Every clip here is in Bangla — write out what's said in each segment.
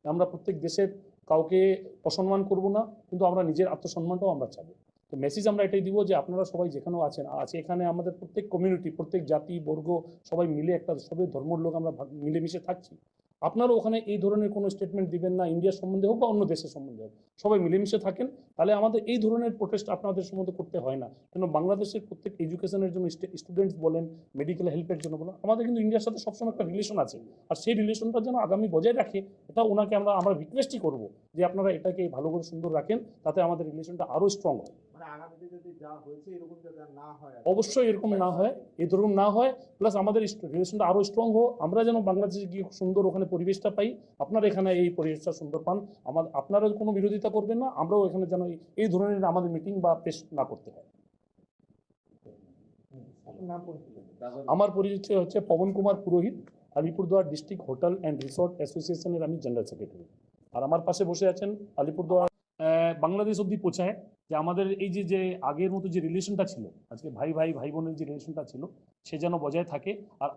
আমরা প্রত্যেক দেশের কাউকে অসম্মান করব না, কিন্তু আমরা নিজের আত্মসম্মানটাও আমরা চাবো। তো মেসেজ আমরা এটাই দিব যে আপনারা সবাই যেখানেও আছেন, এখানে আমাদের প্রত্যেক কমিউনিটি, প্রত্যেক জাতি বর্গ সবাই মিলে একটা সবাই ধর্মের লোক আমরা মিলেমিশে থাকছি। আপনারা ওখানে এই ধরনের কোনো স্টেটমেন্ট দিবেন না, ইন্ডিয়ার সম্বন্ধে হোক বা অন্য দেশের সম্বন্ধে হোক, সবাই মিলেমিশে থাকেন। তাহলে আমাদের এই ধরনের প্রোটেস্ট আপনাদের সম্বন্ধে করতে হয় না। কেন বাংলাদেশের প্রত্যেক এডুকেশনের জন্য স্টুডেন্টস বলেন, মেডিকেল হেল্পের জন্য বলেন, আমাদের কিন্তু ইন্ডিয়ার সাথে সবসময় একটা রিলেশন আছে। আর সেই রিলেশনটা যেন আগামী বজায় রাখে, এটা ওনাকে আমরা রিকোয়েস্টই করবো যে আপনারা এটাকে ভালো করে সুন্দর রাখেন, তাতে আমাদের রিলেশনটা আরও স্ট্রং হয়। অবশ্যই এরকম না হয়, এরকম না হয়, প্লাস আমাদের রিলেশনটা আরও স্ট্রং হোক, আমরা যেন বাংলাদেশে গিয়ে সুন্দর ওখানে পরিবেশটা পাই, আপনারা এখানে এই পরিবেশটা সুন্দর পান। আপনারা কোনো বিরোধিতা করবেন না, আমরাও এখানে যেন এই ধরনের আমাদের মিটিং বা পেশ না করতে হয়। আমার পরিচয় হচ্ছে পবন কুমার পুরোহিত, Alipurduar district hotel and resort অ্যাসোসিয়েশনের আমি জেনারেল সেক্রেটারি। আর আমার পাশে বসে আছেন আলিপুরদুয়ার বাংলাদেশ অব্দি পৌঁছায় যে আমাদের এই যে আগের মতো যে রিলেশনটা ছিল, আজকে ভাই ভাই ভাই বোনের যে রিলেশনটা ছিল, সে যেন বজায় থাকে। আর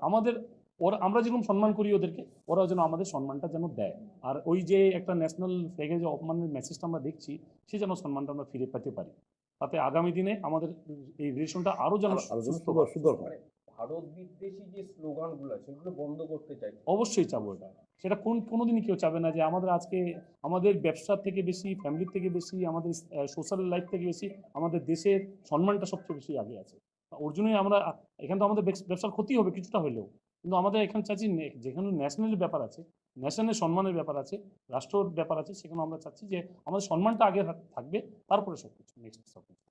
আমরা যেরকম সম্মান করি ওদেরকে, ওরাও যেন আমাদের সম্মানটা যেন দেয়। আর ওই যে একটা ন্যাশনাল ফ্ল্যাগে যে অপমানের মেসেজটা আমরা দেখছি, সে যেন সম্মানটা আমরা ফিরে পেতে পারি, তাতে আগামী দিনে আমাদের এই রিলেশনটা আরও যেন সুন্দর হয়। ভারত বিদ্বেষী যে স্লোগানগুলো সেগুলো বন্ধ করতে চাই। অবশ্যই চাবো এটা, সেটা কোনোদিনই কেউ চাবে না যে আমাদের ব্যবসার থেকে বেশি, ফ্যামিলির থেকে বেশি, আমাদের সোশ্যাল লাইফ থেকে বেশি আমাদের দেশের সম্মানটা সবচেয়ে বেশি আগে আছে। ওর জন্যই আমরা এখানে তো আমাদের ব্যবসার ক্ষতি হবে কিছুটা হলেও, কিন্তু আমাদের এখানে চাচ্ছি যেখানে ন্যাশনাল ব্যাপার আছে, ন্যাশনাল সম্মানের ব্যাপার আছে, রাষ্ট্রের ব্যাপার আছে, সেখানে আমরা চাচ্ছি যে আমাদের সম্মানটা আগে থাকবে, তারপরে সব কিছু নেক্সট সব কিছু।